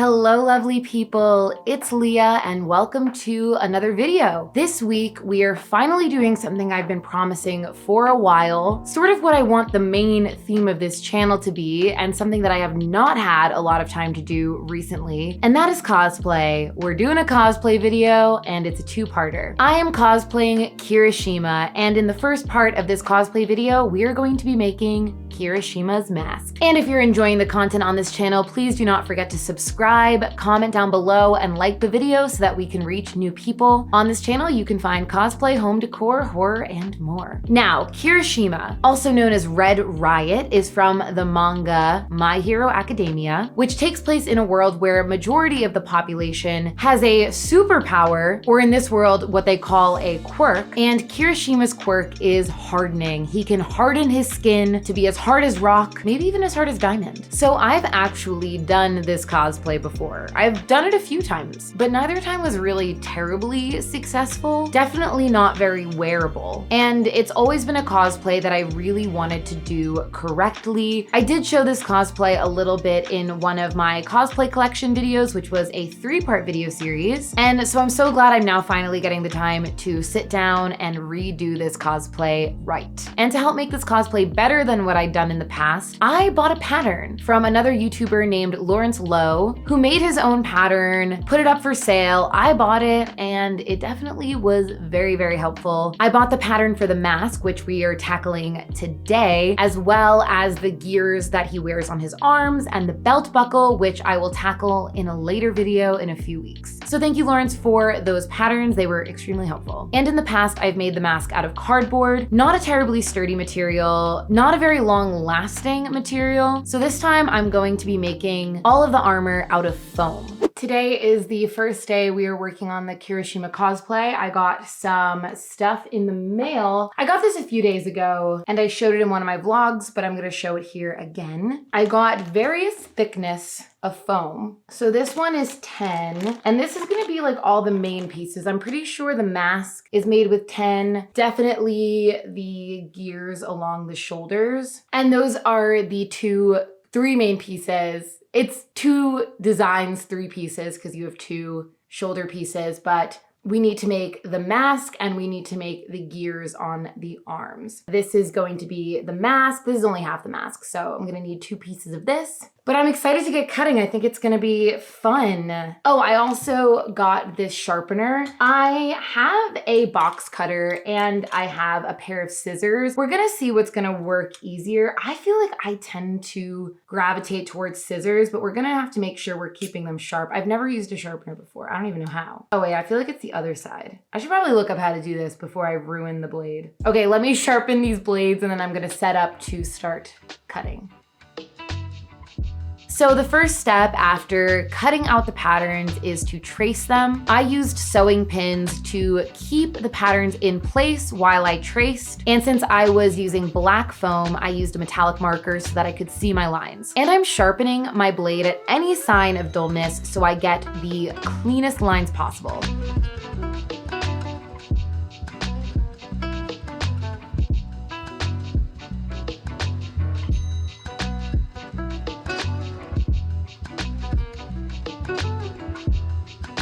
Hello, lovely people. It's Leah and welcome to another video. This week, we are finally doing something I've been promising for a while, sort of what I want the main theme of this channel to be, and something that I have not had a lot of time to do recently, and that is cosplay. We're doing a cosplay video, and it's a two-parter. I am cosplaying Kirishima, and in the first part of this cosplay video, we are going to be making Kirishima's mask. And if you're enjoying the content on this channel, please do not forget to subscribe, comment down below, and like the video so that we can reach new people. On this channel, you can find cosplay, home decor, horror, and more. Now, Kirishima, also known as Red Riot, is from the manga My Hero Academia, which takes place in a world where a majority of the population has a superpower, or in this world, what they call a quirk, and Kirishima's quirk is hardening. He can harden his skin to be as hard as rock, maybe even as hard as diamond. So I've actually done this cosplay before. I've done it a few times, but neither time was really terribly successful. Definitely not very wearable. And it's always been a cosplay that I really wanted to do correctly. I did show this cosplay a little bit in one of my cosplay collection videos, which was a 3-part video series. And so I'm so glad I'm now finally getting the time to sit down and redo this cosplay right. And to help make this cosplay better than what I'd done in the past, I bought a pattern from another YouTuber named Lawrence Lowe, who made his own pattern, put it up for sale. I bought it and it definitely was very, very helpful. I bought the pattern for the mask, which we are tackling today, as well as the gears that he wears on his arms and the belt buckle, which I will tackle in a later video in a few weeks. So thank you, Lawrence, for those patterns. They were extremely helpful. And in the past, I've made the mask out of cardboard, not a terribly sturdy material, not a very long-lasting material. So this time I'm going to be making all of the armor out of foam. Today is the first day we are working on the Kirishima cosplay. I got some stuff in the mail. I got this a few days ago and I showed it in one of my vlogs, but I'm gonna show it here again. I got various thickness of foam. So this one is 10, and this is gonna be like all the main pieces. I'm pretty sure the mask is made with 10, definitely the gears along the shoulders. And those are the three main pieces. It's 2 designs, 3 pieces, because you have 2 shoulder pieces, but we need to make the mask and we need to make the gears on the arms. This is going to be the mask. This is only half the mask, so I'm gonna need 2 pieces of this. But I'm excited to get cutting. I think it's gonna be fun. Oh, I also got this sharpener. I have a box cutter and I have a pair of scissors. We're gonna see what's gonna work easier. I feel like I tend to gravitate towards scissors, but we're gonna have to make sure we're keeping them sharp. I've never used a sharpener before. I don't even know how. Oh wait, I feel like it's the other side. I should probably look up how to do this before I ruin the blade. Okay, let me sharpen these blades and then I'm gonna set up to start cutting. So the first step after cutting out the patterns is to trace them. I used sewing pins to keep the patterns in place while I traced. And since I was using black foam, I used a metallic marker so that I could see my lines. And I'm sharpening my blade at any sign of dullness so I get the cleanest lines possible.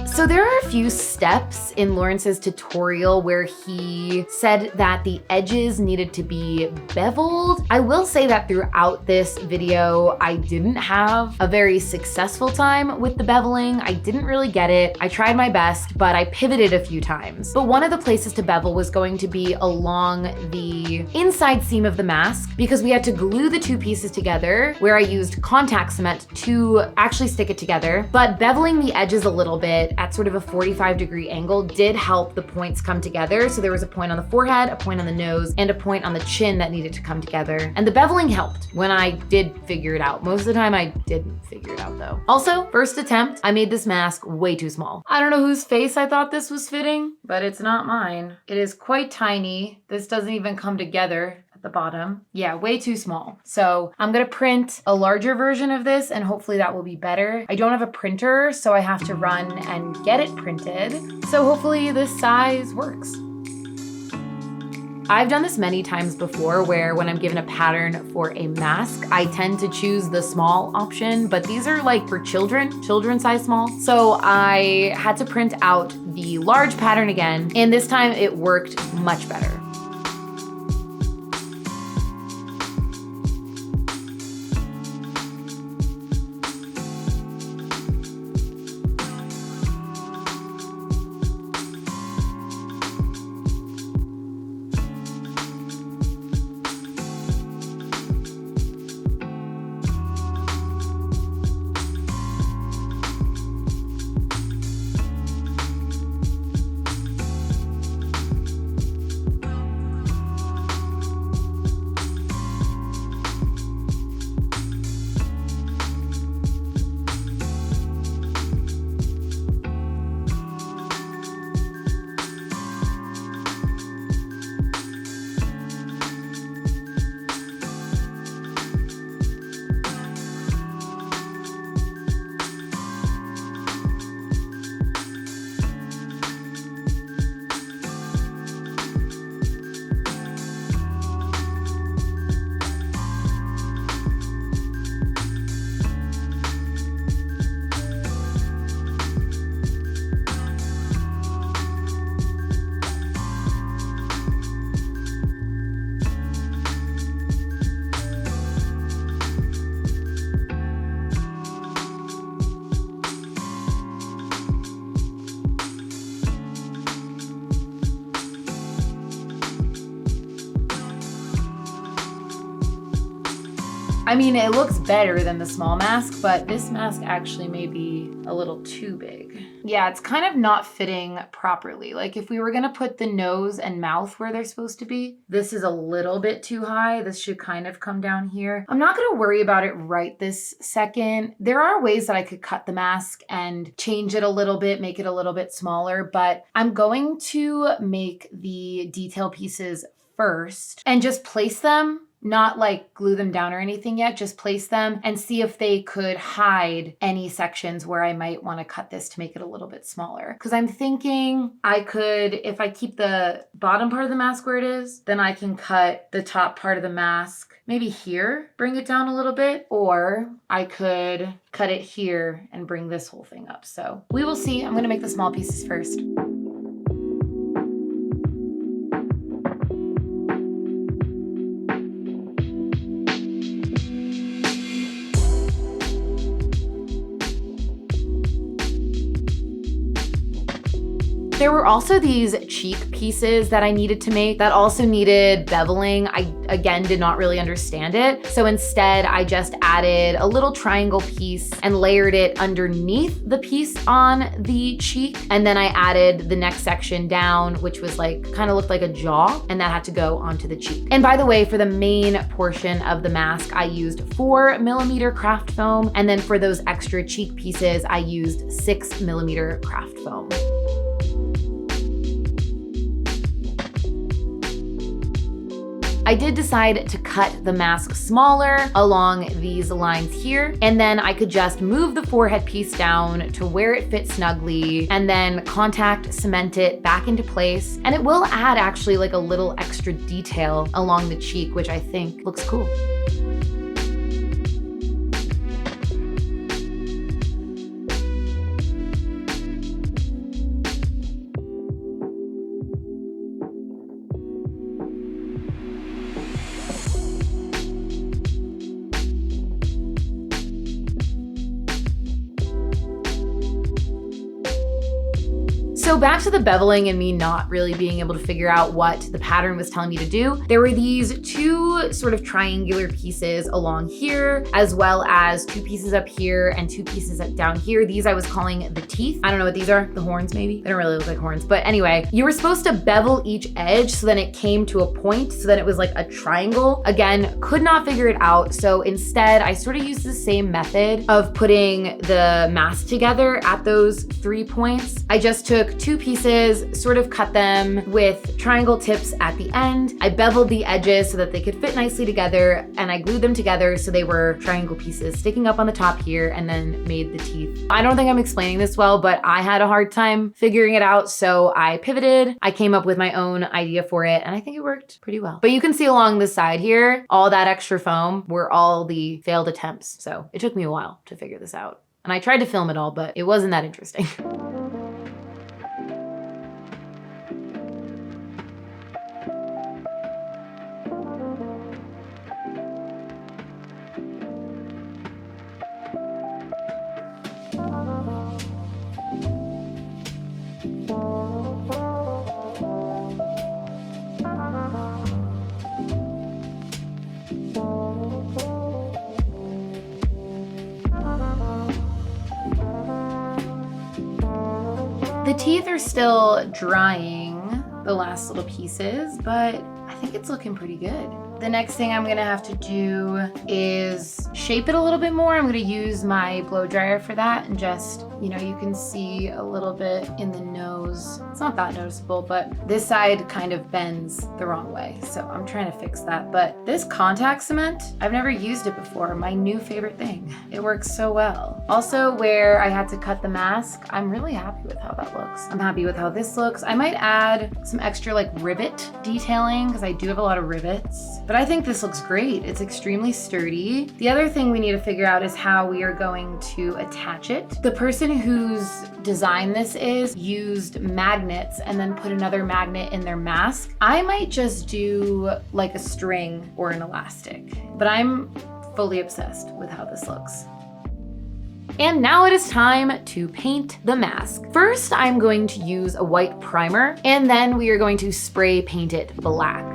So there are a few steps in Lawrence's tutorial where he said that the edges needed to be beveled. I will say that throughout this video, I didn't have a very successful time with the beveling. I didn't really get it. I tried my best, but I pivoted a few times. But one of the places to bevel was going to be along the inside seam of the mask because we had to glue the 2 pieces together where I used contact cement to actually stick it together. But beveling the edges a little bit at sort of a 45-degree angle did help the points come together. So there was a point on the forehead, a point on the nose, and a point on the chin that needed to come together. And the beveling helped when I did figure it out. Most of the time I didn't figure it out though. Also, first attempt, I made this mask way too small. I don't know whose face I thought this was fitting, but it's not mine. It is quite tiny. This doesn't even come together at the bottom. Yeah, way too small. So I'm gonna print a larger version of this and hopefully that will be better. I don't have a printer, so I have to run and get it printed. So hopefully this size works. I've done this many times before where when I'm given a pattern for a mask, I tend to choose the small option, but these are like for children size small. So I had to print out the large pattern again, and this time it worked much better. I mean, it looks better than the small mask, but this mask actually may be a little too big. Yeah, it's kind of not fitting properly. Like if we were gonna put the nose and mouth where they're supposed to be, this is a little bit too high. This should kind of come down here. I'm not gonna worry about it right this second. There are ways that I could cut the mask and change it a little bit, make it a little bit smaller, but I'm going to make the detail pieces first and just place them, not like glue them down or anything yet, just place them and see if they could hide any sections where I might want to cut this to make it a little bit smaller. Because I'm thinking I could, if I keep the bottom part of the mask where it is, then I can cut the top part of the mask maybe here, bring it down a little bit, or I could cut it here and bring this whole thing up. So we will see. I'm gonna make the small pieces first. There were also these cheek pieces that I needed to make that also needed beveling. I, again, did not really understand it. So instead, I just added a little triangle piece and layered it underneath the piece on the cheek. And then I added the next section down, which was like, kind of looked like a jaw, and that had to go onto the cheek. And by the way, for the main portion of the mask, I used 4mm craft foam. And then for those extra cheek pieces, I used 6mm craft foam. I did decide to cut the mask smaller along these lines here, and then I could just move the forehead piece down to where it fits snugly and then contact cement it back into place. And it will add actually like a little extra detail along the cheek, which I think looks cool. So back to the beveling and me not really being able to figure out what the pattern was telling me to do. There were these two sort of triangular pieces along here, as well as two pieces up here and two pieces up down here. These I was calling the teeth. I don't know what these are, the horns maybe? They don't really look like horns, but anyway, you were supposed to bevel each edge so then it came to a point, so then it was like a triangle. Again, could not figure it out. So instead, I sort of used the same method of putting the mask together at those 3 points. I just took took 2 pieces, sort of cut them with triangle tips at the end. I beveled the edges so that they could fit nicely together, and I glued them together so they were triangle pieces sticking up on the top here, and then made the teeth. I don't think I'm explaining this well, but I had a hard time figuring it out, so I pivoted. I came up with my own idea for it, and I think it worked pretty well. But you can see along the side here, all that extra foam were all the failed attempts. So it took me a while to figure this out. And I tried to film it all, but it wasn't that interesting. The teeth are still drying, the last little pieces, but I think it's looking pretty good. The next thing I'm gonna have to do is shape it a little bit more. I'm gonna use my blow dryer for that, and just, you know, you can see a little bit in the nose. It's not that noticeable, but this side kind of bends the wrong way. So I'm trying to fix that. But this contact cement, I've never used it before. My new favorite thing. It works so well. Also, where I had to cut the mask, I'm really happy with how that looks. I'm happy with how this looks. I might add some extra like rivet detailing because I do have a lot of rivets. But I think this looks great. It's extremely sturdy. The other thing we need to figure out is how we are going to attach it. The person whose design this is used magnets and then put another magnet in their mask. I might just do like a string or an elastic, but I'm fully obsessed with how this looks. And now it is time to paint the mask. First, I'm going to use a white primer, and then we are going to spray paint it black.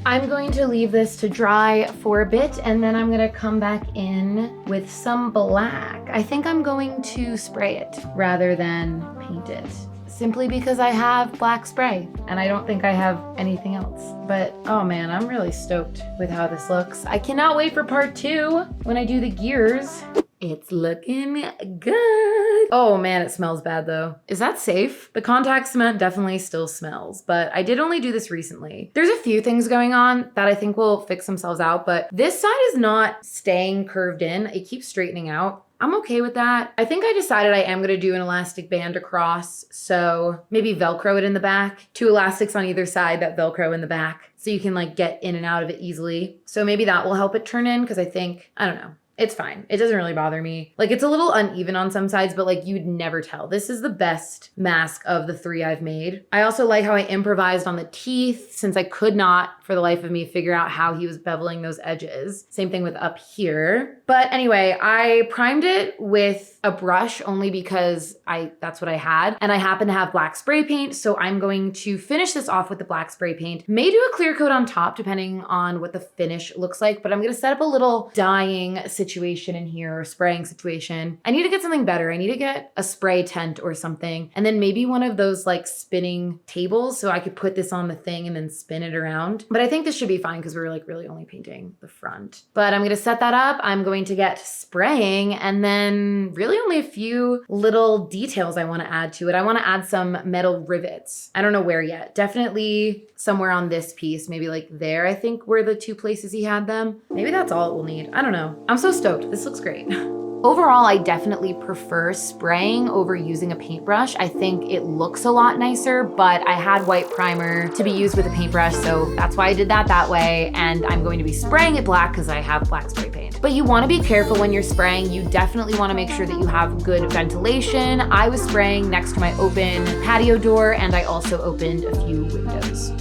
I'm going to leave this to dry for a bit, and then I'm gonna come back in with some black. I think I'm going to spray it rather than paint it, simply because I have black spray and I don't think I have anything else. But oh man, I'm really stoked with how this looks. I cannot wait for part 2 when I do the gears. It's looking good. Oh man, it smells bad though. Is that safe? The contact cement definitely still smells, but I did only do this recently. There's a few things going on that I think will fix themselves out, but this side is not staying curved in. It keeps straightening out. I'm okay with that. I think I decided I am gonna do an elastic band across, so maybe Velcro it in the back. 2 elastics on either side that Velcro in the back, so you can like get in and out of it easily. So maybe that will help it turn in, because I think, I don't know. It's fine. It doesn't really bother me. Like, it's a little uneven on some sides, but like you'd never tell. This is the best mask of the 3 I've made. I also like how I improvised on the teeth, since I could not, for the life of me, figure out how he was beveling those edges. Same thing with up here. But anyway, I primed it with a brush only because that's what I had. And I happen to have black spray paint, so I'm going to finish this off with the black spray paint. May do a clear coat on top depending on what the finish looks like, but I'm gonna set up a little dyeing situation in here, or spraying situation. I need to get something better. I need to get a spray tent or something, and then maybe one of those like spinning tables so I could put this on the thing and then spin it around. But I think this should be fine because we're like really only painting the front. But I'm gonna set that up. I'm going to get spraying, and then really only a few little details I want to add to it. I want to add some metal rivets. I don't know where yet. Definitely somewhere on this piece, maybe like there, I think were the 2 places he had them. Maybe that's all it will need. I don't know. I'm so stoked. This looks great. Overall, I definitely prefer spraying over using a paintbrush. I think it looks a lot nicer, but I had white primer to be used with a paintbrush, so that's why I did that way. And I'm going to be spraying it black because I have black spray paint. But you want to be careful when you're spraying. You definitely want to make sure that you have good ventilation. I was spraying next to my open patio door, and I also opened a few windows.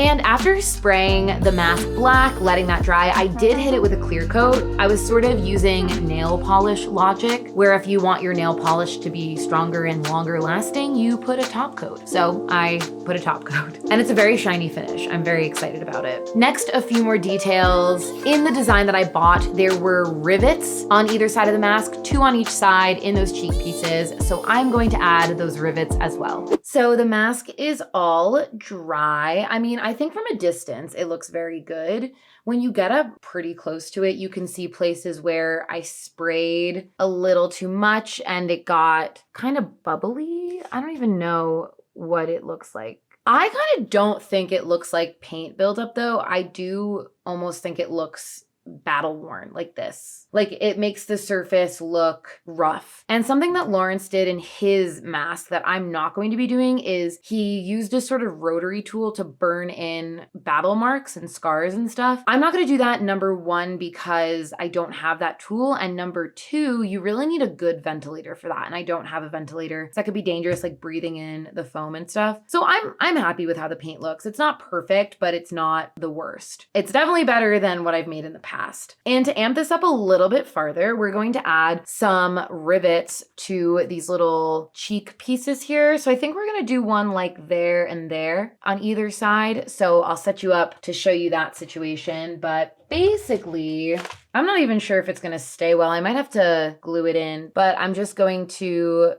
And after spraying the mask black, letting that dry, I did hit it with a clear coat. I was sort of using nail polish logic, where if you want your nail polish to be stronger and longer lasting, you put a top coat. So I put a top coat. And it's a very shiny finish. I'm very excited about it. Next, a few more details. In the design that I bought, there were rivets on either side of the mask, 2 on each side in those cheek pieces. So I'm going to add those rivets as well. So the mask is all dry. I mean, I think from a distance, it looks very good. When you get up pretty close to it, you can see places where I sprayed a little too much and it got kind of bubbly. I don't even know what it looks like. I kind of don't think it looks like paint buildup though. I do almost think it looks battle worn like this. Like it makes the surface look rough. And something that Lawrence did in his mask that I'm not going to be doing is he used a sort of rotary tool to burn in battle marks and scars and stuff. I'm not going to do that, number one, because I don't have that tool. And number two, you really need a good ventilator for that. And I don't have a ventilator. So that could be dangerous, like breathing in the foam and stuff. So I'm happy with how the paint looks. It's not perfect, but it's not the worst. It's definitely better than what I've made in the past. And to amp this up a little bit farther, we're going to add some rivets to these little cheek pieces here. So I think we're going to do one like there and there on either side. So I'll set you up to show you that situation. But basically, I'm not even sure if it's going to stay well. I might have to glue it in, but I'm just going to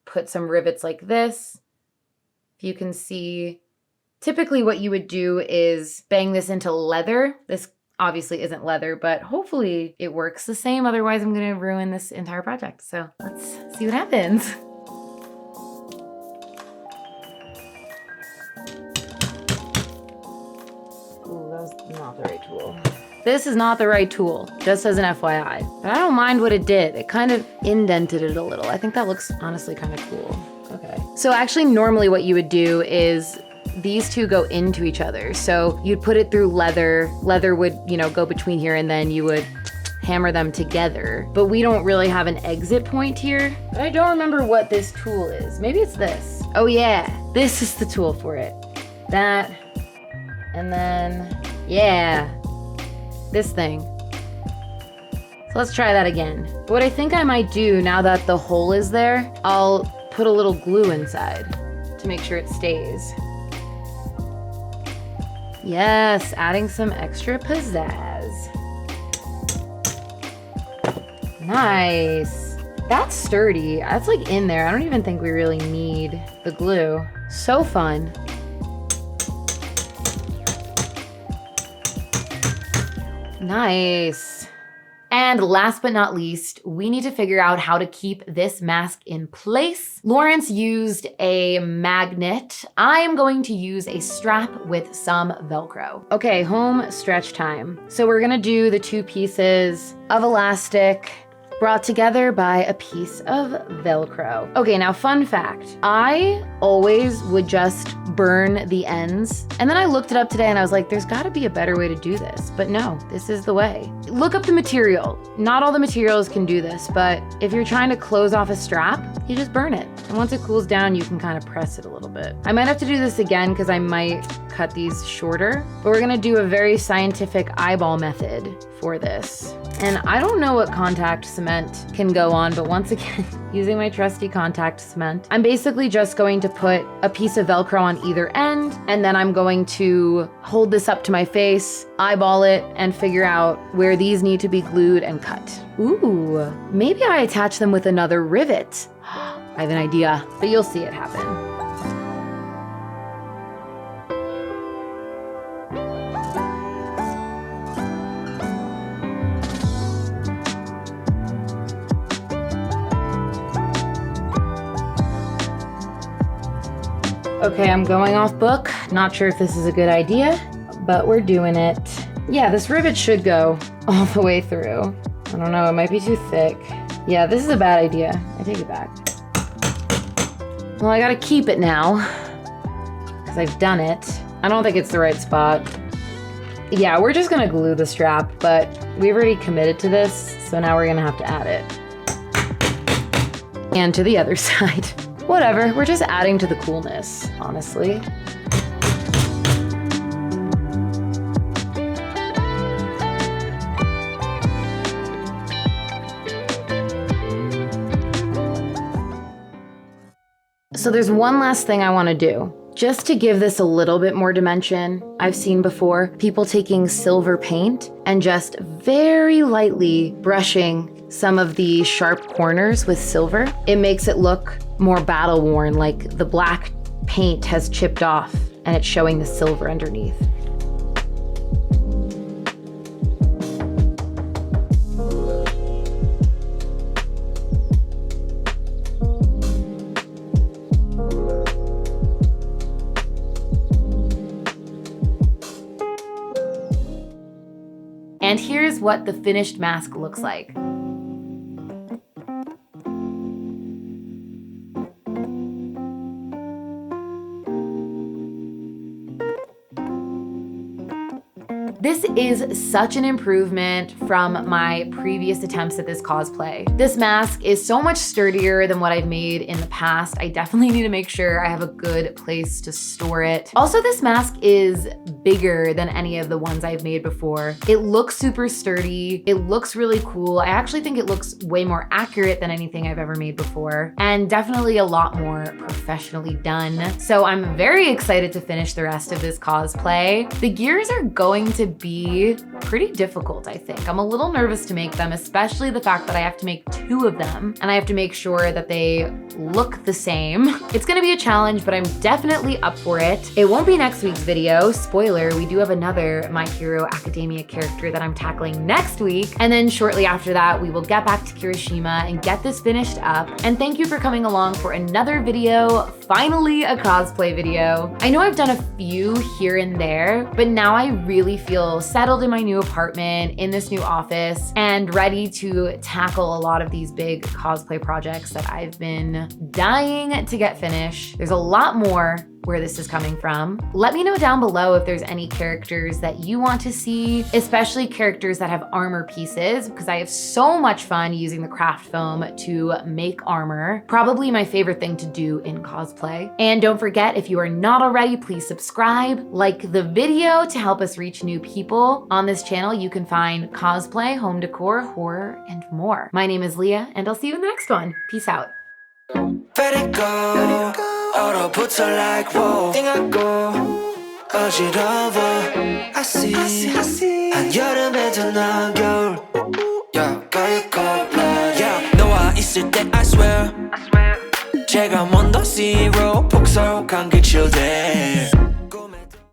put some rivets like this. If you can see, typically what you would do is bang this into leather. This obviously isn't leather, but hopefully it works the same. Otherwise, I'm gonna ruin this entire project. So let's see what happens. Ooh, that was not the right tool. This is not the right tool, just as an FYI. But I don't mind what it did. It kind of indented it a little. I think that looks honestly kind of cool. Okay. So actually, normally what you would do is these two go into each other. So you'd put it through leather. Leather would, go between here, and then you would hammer them together. But we don't really have an exit point here. But I don't remember what this tool is. Maybe it's this. Oh yeah, this is the tool for it. That, and then, yeah, this thing. So let's try that again. What I think I might do now that the hole is there, I'll put a little glue inside to make sure it stays. Yes, adding some extra pizzazz. Nice. That's sturdy. That's like in there. I don't even think we really need the glue. So fun. Nice. And last but not least, we need to figure out how to keep this mask in place. Lawrence used a magnet. I am going to use a strap with some Velcro. Okay, home stretch time. So we're gonna do the 2 pieces of elastic brought together by a piece of Velcro. Okay, now fun fact. I always would just burn the ends. And then I looked it up today and I was like, there's gotta be a better way to do this. But no, this is the way. Look up the material. Not all the materials can do this, but if you're trying to close off a strap, you just burn it. And once it cools down, you can kind of press it a little bit. I might have to do this again because I might cut these shorter, but we're gonna do a very scientific eyeball method for this. And I don't know what contact cement can go on, but once again, using my trusty contact cement, I'm basically just going to put a piece of Velcro on either end, and then I'm going to hold this up to my face, eyeball it, and figure out where these need to be glued and cut. Ooh, maybe I attach them with another rivet. I have an idea, but you'll see it happen. Okay, I'm going off book. Not sure if this is a good idea, but we're doing it. Yeah, this rivet should go all the way through. I don't know, it might be too thick. Yeah, this is a bad idea. I take it back. Well, I gotta keep it now, because I've done it. I don't think it's the right spot. Yeah, we're just gonna glue the strap, but we've already committed to this, so now we're gonna have to add it. And to the other side. Whatever, we're just adding to the coolness, honestly. So there's one last thing I want to do. Just to give this a little bit more dimension, I've seen before people taking silver paint and just very lightly brushing some of the sharp corners with silver. It makes it look more battle worn, like the black paint has chipped off and it's showing the silver underneath. And here's what the finished mask looks like. This is such an improvement from my previous attempts at this cosplay. This mask is so much sturdier than what I've made in the past. I definitely need to make sure I have a good place to store it. Also, this mask is bigger than any of the ones I've made before. It looks super sturdy. It looks really cool. I actually think it looks way more accurate than anything I've ever made before, and definitely a lot more professionally done. So I'm very excited to finish the rest of this cosplay. The gears are going to be pretty difficult, I think. I'm a little nervous to make them, especially the fact that I have to make 2 of them and I have to make sure that they look the same. It's gonna be a challenge, but I'm definitely up for it. It won't be next week's video. Spoiler, we do have another My Hero Academia character that I'm tackling next week. And then shortly after that, we will get back to Kirishima and get this finished up. And thank you for coming along for another video, finally a cosplay video. I know I've done a few here and there, but now I really feel settled in my new apartment, in this new office, and ready to tackle a lot of these big cosplay projects that I've been dying to get finished. There's a lot more where this is coming from. Let me know down below if there's any characters that you want to see, especially characters that have armor pieces, because I have so much fun using the craft foam to make armor. Probably my favorite thing to do in cosplay. And don't forget, if you are not already, please subscribe, like the video to help us reach new people. On this channel, you can find cosplay, home decor, horror, and more. My name is Leah, and I'll see you in the next one. Peace out. Let it go. 얼어붙어 like whoa. 띵하고 어지러워. I see. 한여름에도 난 겨울. Yeah, 가을거 blood. Yeah, 너와 있을 때 I swear. 제가 먼저 zero 폭설한 그 chill day.